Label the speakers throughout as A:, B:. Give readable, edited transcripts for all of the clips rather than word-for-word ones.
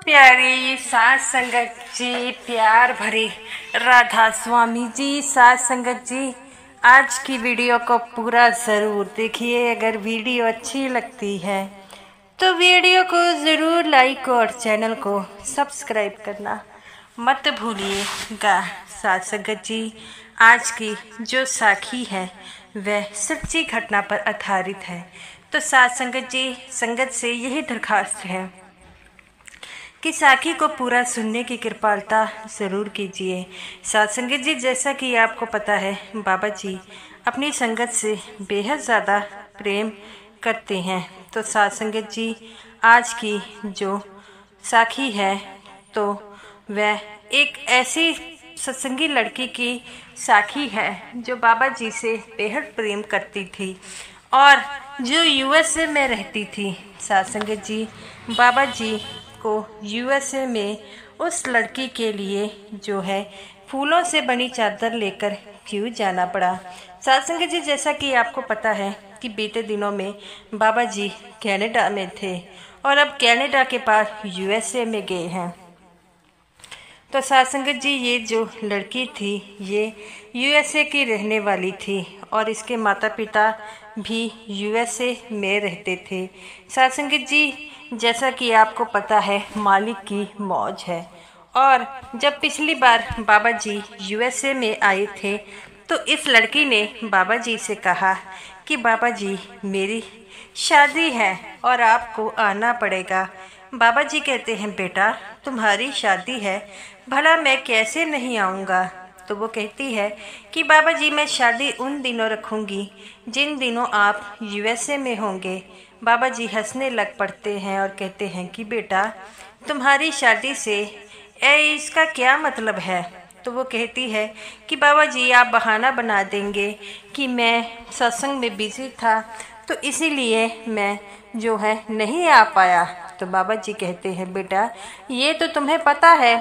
A: प्यारी साथ संगत जी, प्यार भरे राधा स्वामी जी, साथ संगत जी, आज की वीडियो को पूरा ज़रूर देखिए। अगर वीडियो अच्छी लगती है तो वीडियो को ज़रूर लाइक और चैनल को सब्सक्राइब करना मत भूलिएगा। साथ संगत जी, आज की जो साखी है वह सच्ची घटना पर आधारित है। तो साथ संगत जी, संगत से यही दरखास्त है कि साखी को पूरा सुनने की कृपालता ज़रूर कीजिए। साथ संगत जी, जैसा कि आपको पता है, बाबा जी अपनी संगत से बेहद ज़्यादा प्रेम करते हैं। तो साथ संगत जी, आज की जो साखी है तो वह एक ऐसी सत्संगी लड़की की साखी है जो बाबा जी से बेहद प्रेम करती थी और जो यूएसए में रहती थी। साथ संगत जी, बाबा जी को यूएसए में उस लड़की के लिए जो है फूलों से बनी चादर लेकर क्यों जाना पड़ा। साथ संगत जी, जैसा कि आपको पता है कि बीते दिनों में बाबा जी कनाडा में थे और अब कनाडा के पास यूएसए में गए हैं। तो साथ संगत जी, ये जो लड़की थी ये यूएसए की रहने वाली थी और इसके माता पिता भी यूएसए में रहते थे। साथ संगत जी, जैसा कि आपको पता है, मालिक की मौज है। और जब पिछली बार बाबा जी यूएसए में आए थे तो इस लड़की ने बाबा जी से कहा कि बाबा जी, मेरी शादी है और आपको आना पड़ेगा। बाबा जी कहते हैं, बेटा तुम्हारी शादी है, भला मैं कैसे नहीं आऊँगा। तो वो कहती है कि बाबा जी, मैं शादी उन दिनों रखूँगी जिन दिनों आप यूएसए में होंगे। बाबा जी हंसने लग पड़ते हैं और कहते हैं कि बेटा तुम्हारी शादी से इसका क्या मतलब है। तो वो कहती है कि बाबा जी, आप बहाना बना देंगे कि मैं सत्संग में बिजी था तो इसीलिए मैं जो है नहीं आ पाया। तो बाबा जी कहते हैं, बेटा ये तो तुम्हें पता है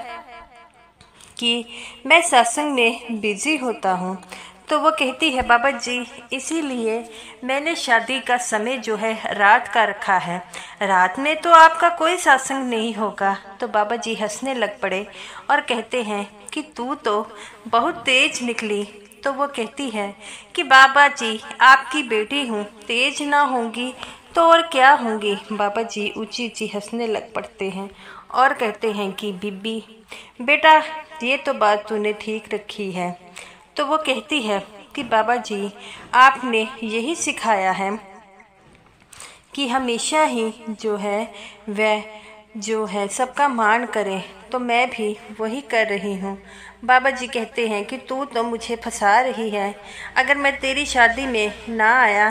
A: कि मैं सत्संग में बिजी होता हूँ। तो वो कहती है, बाबा जी इसीलिए मैंने शादी का समय जो है रात का रखा है, रात में तो आपका कोई सत्संग नहीं होगा। तो बाबा जी हंसने लग पड़े और कहते हैं कि तू तो बहुत तेज निकली। तो वो कहती है कि बाबा जी, आपकी बेटी हूँ, तेज ना होंगी तो और क्या होंगी। बाबा जी ऊंची ऊंची हंसने लग पड़ते हैं और कहते हैं कि बीबी बेटा ये तो बात तूने ठीक रखी है। तो वो कहती है कि बाबा जी, आपने यही सिखाया है कि हमेशा ही जो है वह जो है सबका मान करें, तो मैं भी वही कर रही हूँ। बाबा जी कहते हैं कि तू तो मुझे फंसा रही है, अगर मैं तेरी शादी में ना आया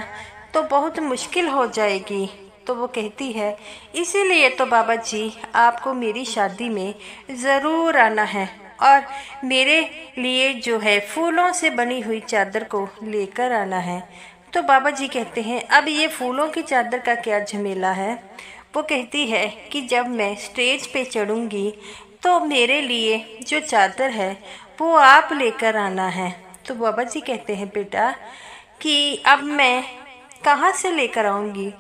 A: तो बहुत मुश्किल हो जाएगी। तो वो कहती है, इसीलिए तो बाबा जी आपको मेरी शादी में ज़रूर आना है और मेरे लिए जो है फूलों से बनी हुई चादर को लेकर आना है। तो बाबा जी कहते हैं, अब ये फूलों की चादर का क्या झमेला है। वो कहती है कि जब मैं स्टेज पे चढ़ूँगी तो मेरे लिए जो चादर है वो आप लेकर आना है। तो बाबा जी कहते हैं, बेटा कि अब मैं कहाँ से लेकर आऊँगी।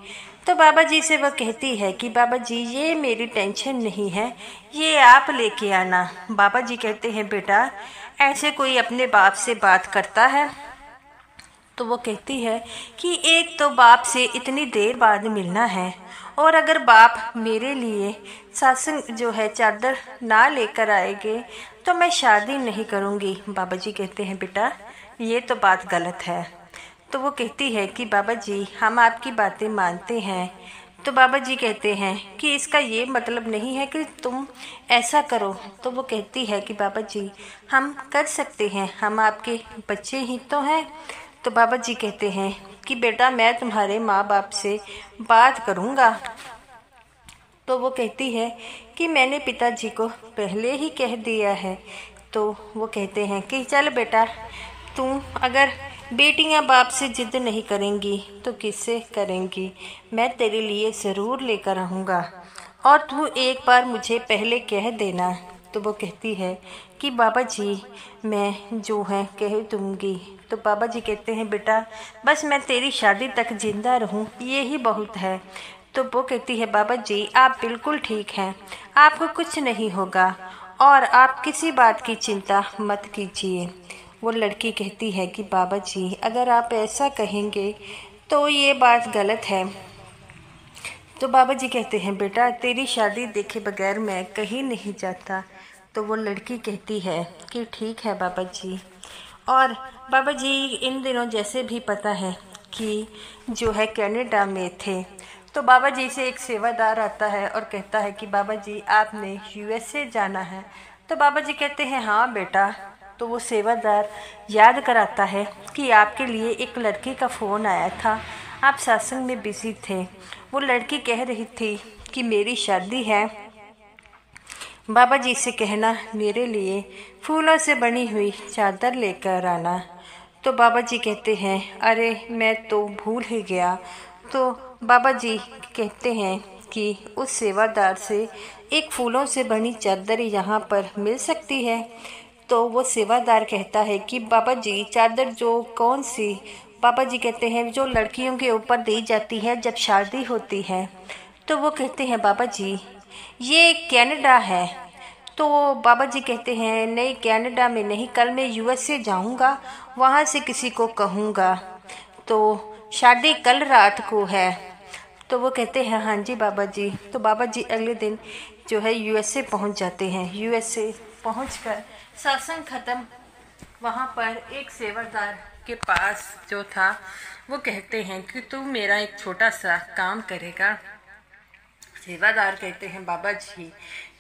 A: तो बाबा जी से वह कहती है कि बाबा जी, ये मेरी टेंशन नहीं है, ये आप लेके आना। बाबा जी कहते हैं, बेटा ऐसे कोई अपने बाप से बात करता है। तो वो कहती है कि एक तो बाप से इतनी देर बाद मिलना है और अगर बाप मेरे लिए सत्संग जो है चादर ना लेकर आएंगे तो मैं शादी नहीं करूँगी। बाबा जी कहते हैं, बेटा ये तो बात गलत है। तो वो कहती है कि बाबा जी, हम आपकी बातें मानते हैं। तो बाबा जी कहते हैं कि इसका ये मतलब नहीं है कि तुम ऐसा करो। तो वो कहती है कि बाबा जी, हम कर सकते हैं, हम आपके बच्चे ही तो हैं। तो बाबा जी कहते हैं कि बेटा मैं तुम्हारे माँ बाप से बात करूँगा। तो वो कहती है कि मैंने पिताजी को पहले ही कह दिया है। तो वो कहते हैं कि चल बेटा, तू अगर बेटियां बाप से जिद नहीं करेंगी तो किससे करेंगी, मैं तेरे लिए ज़रूर लेकर आऊँगा और तू एक बार मुझे पहले कह देना। तो वो कहती है कि बाबा जी, मैं जो है कह दूँगी। तो बाबा जी कहते हैं, बेटा बस मैं तेरी शादी तक जिंदा रहूँ ये ही बहुत है। तो वो कहती है बाबा जी आप बिल्कुल ठीक हैं, आपको कुछ नहीं होगा और आप किसी बात की चिंता मत कीजिए। वो लड़की कहती है कि बाबा जी अगर आप ऐसा कहेंगे तो ये बात गलत है। तो बाबा जी कहते हैं बेटा तेरी शादी देखे बगैर मैं कहीं नहीं जाता। तो वो लड़की कहती है कि ठीक है बाबा जी। और बाबा जी इन दिनों जैसे भी पता है कि जो है कनाडा में थे, तो बाबा जी से एक सेवादार आता है और कहता है कि बाबा जी आपने यूएसए जाना है। तो बाबा जी कहते हैं हाँ बेटा। तो वो सेवादार याद कराता है कि आपके लिए एक लड़की का फ़ोन आया था, आप सत्संग में बिजी थे। वो लड़की कह रही थी कि मेरी शादी है, बाबा जी से कहना मेरे लिए फूलों से बनी हुई चादर लेकर आना। तो बाबा जी कहते हैं अरे मैं तो भूल ही गया। तो बाबा जी कहते हैं कि उस सेवादार से एक फूलों से बनी चादर यहाँ पर मिल सकती है। तो वो सेवादार कहता है कि बाबा जी चादर जो कौन सी? बाबा जी कहते हैं जो लड़कियों के ऊपर दी जाती है जब शादी होती है। तो वो कहते हैं बाबा जी ये कनाडा है। तो बाबा जी कहते हैं नहीं कनाडा में नहीं, कल मैं यूएसए जाऊंगा, वहाँ से किसी को कहूँगा। तो शादी कल रात को है। तो वो कहते हैं हाँ जी बाबा जी। तो बाबा जी अगले दिन जो है यूएसए पहुँच जाते हैं। यूएसए पहुँचकर सत्संग ख़त्म, वहाँ पर एक सेवादार के पास जो था वो कहते हैं कि तू मेरा एक छोटा सा काम करेगा। सेवादार कहते हैं बाबा जी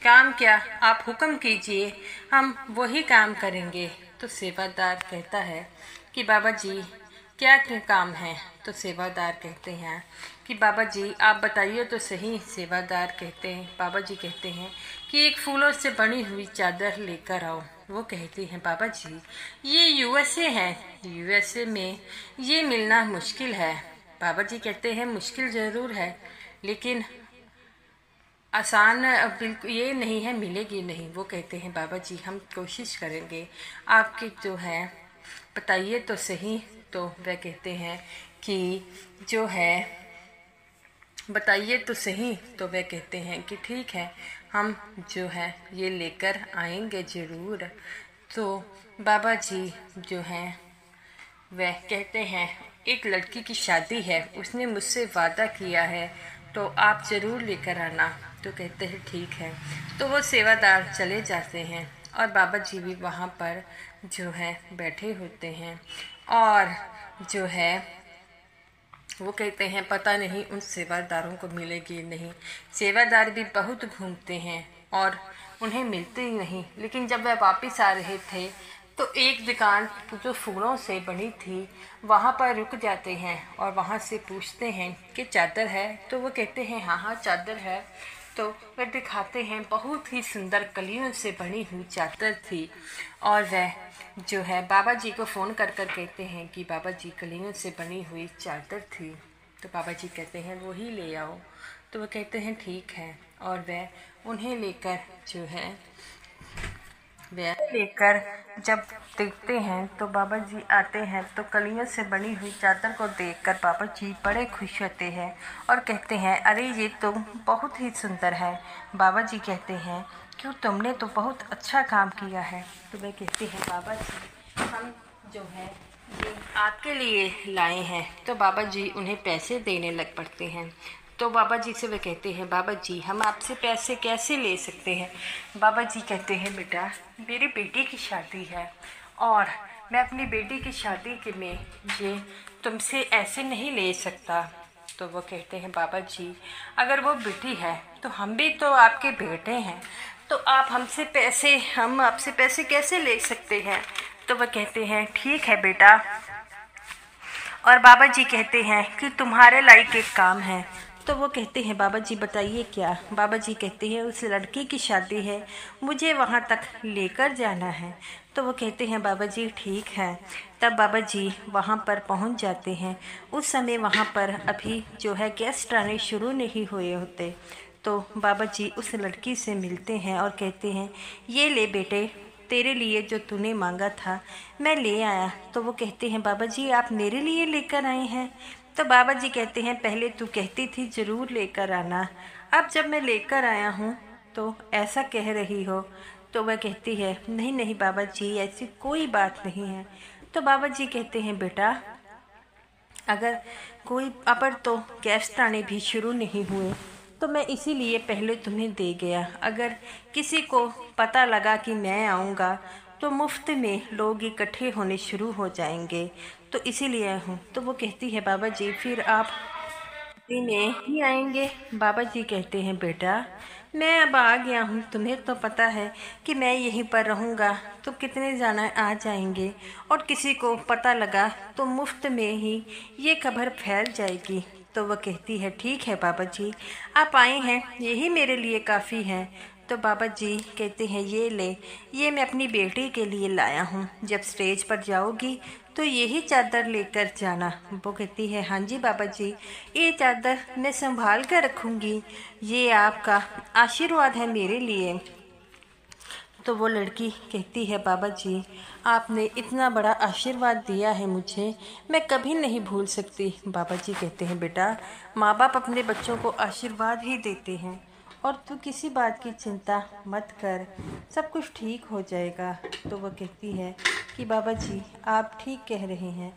A: काम क्या, आप हुक्म कीजिए हम वही काम करेंगे। तो सेवादार कहता है कि बाबा जी क्या काम है? तो सेवादार कहते हैं कि बाबा जी आप बताइए तो सही। सेवादार कहते हैं बाबा जी कहते हैं कि एक फूलों से बनी हुई चादर लेकर आओ। वो कहती हैं बाबा जी ये यूएसए है, यूएसए में ये मिलना मुश्किल है। बाबा जी कहते हैं मुश्किल ज़रूर है लेकिन आसान बिल्कुल ये नहीं है, मिलेगी नहीं। वो कहते हैं बाबा जी हम कोशिश करेंगे, आपके जो है बताइए तो सही। तो वह कहते हैं कि जो है बताइए तो सही। तो वह कहते हैं कि ठीक है हम जो है ये लेकर आएंगे ज़रूर। तो बाबा जी जो हैं वह कहते हैं एक लड़की की शादी है, उसने मुझसे वादा किया है तो आप ज़रूर लेकर आना। तो कहते हैं ठीक है। तो वो सेवादार चले जाते हैं और बाबा जी भी वहाँ पर जो है बैठे होते हैं और जो है वो कहते हैं पता नहीं उन सेवादारों को मिलेगी नहीं। सेवादार भी बहुत घूमते हैं और उन्हें मिलते ही नहीं। लेकिन जब वह वापस आ रहे थे तो एक दुकान जो फूलों से बनी थी वहाँ पर रुक जाते हैं और वहाँ से पूछते हैं कि चादर है? तो वो कहते हैं हाँ हाँ चादर है। तो वह दिखाते हैं बहुत ही सुंदर कलियों से बनी हुई चादर थी और वह जो है बाबा जी को फ़ोन कर कर कहते हैं कि बाबा जी कलियों से बनी हुई चादर थी। तो बाबा जी कहते हैं वही ले आओ। तो वह कहते हैं ठीक है और वह उन्हें लेकर जो है वह लेकर जब देखते हैं तो बाबा जी आते हैं तो कलियों से बनी हुई चादर को देखकर बाबा जी बड़े खुश होते हैं और कहते हैं अरे ये तो बहुत ही सुंदर है। बाबा जी कहते हैं क्यों तुमने तो बहुत अच्छा काम किया है। तो वह कहते हैं बाबा जी हम जो है ये आपके लिए लाए हैं। तो बाबा जी उन्हें पैसे देने लग पड़ते हैं। तो बाबा जी से वे कहते हैं बाबा जी हम आपसे पैसे कैसे ले सकते हैं? बाबा जी कहते हैं बेटा मेरी बेटी की शादी है और मैं अपनी बेटी की शादी के में ये तुमसे ऐसे नहीं ले सकता। तो वो कहते हैं बाबा जी अगर वो बेटी है तो हम भी तो आपके बेटे हैं, तो आप हम आपसे पैसे कैसे ले सकते हैं? तो वह कहते हैं ठीक है बेटा। और बाबा जी कहते हैं कि तुम्हारे लायक एक काम है। तो वो कहते हैं बाबा जी बताइए क्या? बाबा जी कहते हैं उस लड़की की शादी है, मुझे वहाँ तक लेकर जाना है। तो वो कहते हैं बाबा जी ठीक है। तब बाबा जी वहाँ पर पहुँच जाते हैं। उस समय वहाँ पर अभी जो है गेस्ट आने शुरू नहीं हुए होते। तो बाबा जी उस लड़की से मिलते हैं और कहते हैं ये ले बेटे तेरे लिए जो तूने मांगा था मैं ले आया। तो वो कहते हैं बाबा जी आप मेरे लिए लेकर आए हैं? तो बाबा जी कहते हैं पहले तू कहती थी ज़रूर लेकर आना, अब जब मैं लेकर आया हूँ तो ऐसा कह रही हो। तो वह कहती है नहीं नहीं बाबा जी, ऐसी कोई बात नहीं है। तो बाबा जी कहते हैं बेटा, अगर कोई अबर तो गेस्ट आने भी शुरू नहीं हुए तो मैं इसीलिए पहले तुम्हें दे गया। अगर किसी को पता लगा कि मैं आऊँगा तो मुफ्त में लोग इकट्ठे होने शुरू हो जाएंगे, तो इसीलिए आया हूँ। तो वो कहती है बाबा जी फिर आप में ही आएंगे। बाबा जी कहते हैं बेटा, मैं अब आ गया हूँ, तुम्हें तो पता है कि मैं यहीं पर रहूँगा तो कितने जाना आ जाएंगे, और किसी को पता लगा तो मुफ्त में ही ये खबर फैल जाएगी। तो वह कहती है ठीक है बाबा जी, आप आए हैं यही मेरे लिए काफ़ी है। तो बाबा जी कहते हैं ये ले, ये मैं अपनी बेटी के लिए लाया हूँ, जब स्टेज पर जाओगी तो यही चादर लेकर जाना। वो कहती है हाँ जी बाबा जी, ये चादर मैं संभाल कर रखूँगी, ये आपका आशीर्वाद है मेरे लिए। तो वो लड़की कहती है बाबा जी, आपने इतना बड़ा आशीर्वाद दिया है मुझे, मैं कभी नहीं भूल सकती। बाबा जी कहते हैं बेटा, माँ बाप अपने बच्चों को आशीर्वाद ही देते हैं, और तू किसी बात की चिंता मत कर, सब कुछ ठीक हो जाएगा। तो वह कहती है कि बाबा जी आप ठीक कह रहे हैं।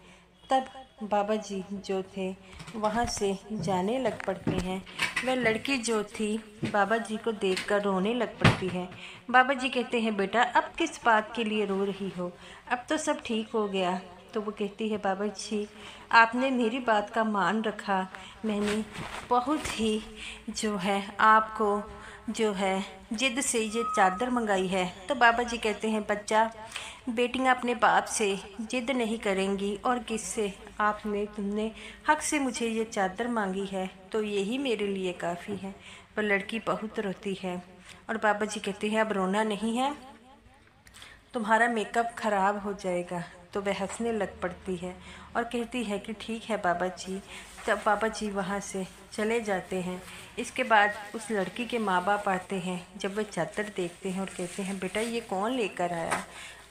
A: तब बाबा जी जो थे वहाँ से जाने लग पड़ते हैं। वह लड़की जो थी बाबा जी को देखकर रोने लग पड़ती है। बाबा जी कहते हैं बेटा, अब किस बात के लिए रो रही हो, अब तो सब ठीक हो गया। तो वो कहती है बाबा जी आपने मेरी बात का मान रखा, मैंने बहुत ही जो है आपको जो है जिद से ये चादर मंगाई है। तो बाबा जी कहते हैं बच्चा, बेटियां अपने बाप से जिद नहीं करेंगी, और किससे, आपने तुमने हक से मुझे ये चादर मांगी है तो यही मेरे लिए काफ़ी है। वह लड़की बहुत रोती है, और बाबा जी कहते हैं अब रोना नहीं है, तुम्हारा मेकअप ख़राब हो जाएगा। तो वह हंसने लग पड़ती है और कहती है कि ठीक है बाबा जी। तब बाबा जी वहाँ से चले जाते हैं। इसके बाद उस लड़की के माँ बाप आते हैं। जब वह चादर देखते हैं और कहते हैं बेटा ये कौन लेकर आया,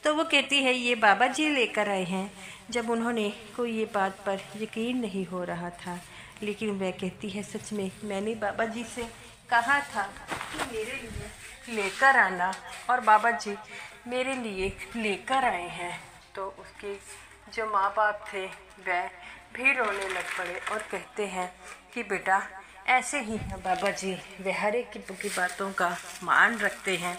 A: तो वो कहती है ये बाबा जी लेकर आए हैं। जब उन्होंने कोई ये बात पर यकीन नहीं हो रहा था, लेकिन वह कहती है सच में मैंने बाबा जी से कहा था कि मेरे लिए लेकर आना, और बाबा जी मेरे लिए लेकर आए हैं। तो उसके जो माँ बाप थे वह भी रोने लग पड़े और कहते हैं कि बेटा ऐसे ही है बाबा जी, वे हर एक की बातों का मान रखते हैं।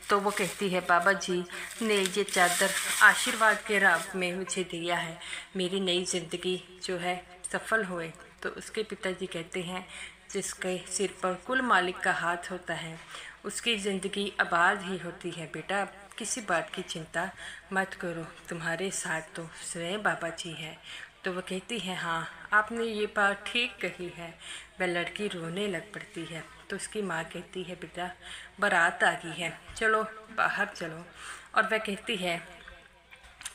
A: तो वो कहती है बाबा जी ने ये चादर आशीर्वाद के रूप में मुझे दिया है, मेरी नई ज़िंदगी जो है सफल हुए। तो उसके पिताजी कहते हैं जिसके सिर पर कुल मालिक का हाथ होता है उसकी ज़िंदगी आबाद ही होती है। बेटा किसी बात की चिंता मत करो, तुम्हारे साथ तो स्वयं बाबा जी है। तो वह कहती है हाँ आपने ये बात ठीक कही है। वह लड़की रोने लग पड़ती है। तो उसकी माँ कहती है बेटा बारात आ गई है, चलो बाहर चलो। और वह कहती है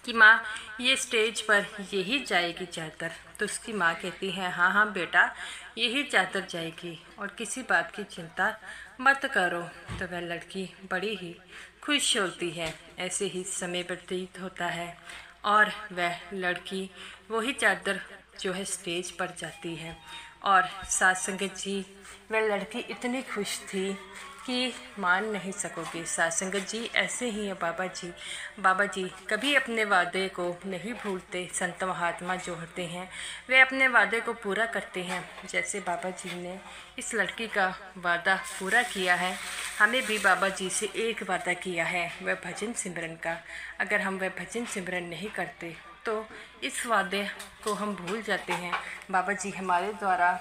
A: कि माँ ये स्टेज पर यही जाएगी चादर। तो उसकी माँ कहती है हाँ हाँ बेटा यही चादर जाएगी और किसी बात की चिंता मत करो। तो वह लड़की बड़ी ही खुश होती है। ऐसे ही समय व्यतीत होता है और वह लड़की वही चादर जो है स्टेज पर जाती है। और साथ संगत जी वह लड़की इतनी खुश थी कि मान नहीं सकोगे। साथ संगत जी ऐसे ही है बाबा जी कभी अपने वादे को नहीं भूलते। संत महात्मा जो होते हैं वे अपने वादे को पूरा करते हैं। जैसे बाबा जी ने इस लड़की का वादा पूरा किया है, हमें भी बाबा जी से एक वादा किया है वह भजन सिमरन का। अगर हम वह भजन सिमरन नहीं करते तो इस वादे को हम भूल जाते हैं। बाबा जी हमारे द्वारा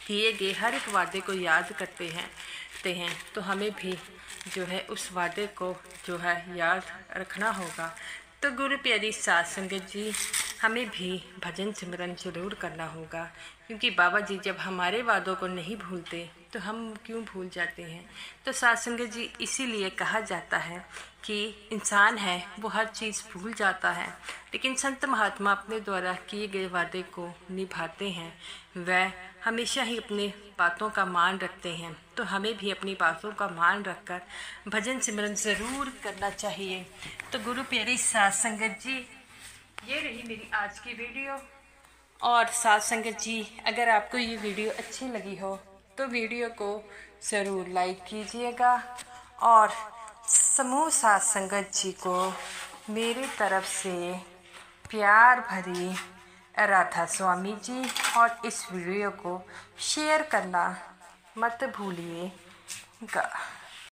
A: किए गए हर एक वादे को याद करते हैं तो हमें भी जो है उस वादे को जो है याद रखना होगा। तो गुरु प्यारी साध संगत जी हमें भी भजन सिमरन जरूर करना होगा, क्योंकि बाबा जी जब हमारे वादों को नहीं भूलते तो हम क्यों भूल जाते हैं। तो साध संगत जी इसीलिए कहा जाता है कि इंसान है वो हर चीज़ भूल जाता है, लेकिन संत महात्मा अपने द्वारा किए गए वादे को निभाते हैं। वह हमेशा ही अपने बातों का मान रखते हैं। तो हमें भी अपनी बातों का मान रखकर भजन सिमरन ज़रूर करना चाहिए। तो गुरु प्यारी साध संगत जी ये रही मेरी आज की वीडियो, और साथ संगत जी, अगर आपको ये वीडियो अच्छी लगी हो तो वीडियो को ज़रूर लाइक कीजिएगा और समूह साथ संगत जी को मेरी तरफ से प्यार भरी राधा स्वामी जी और इस वीडियो को शेयर करना मत भूलिएगा।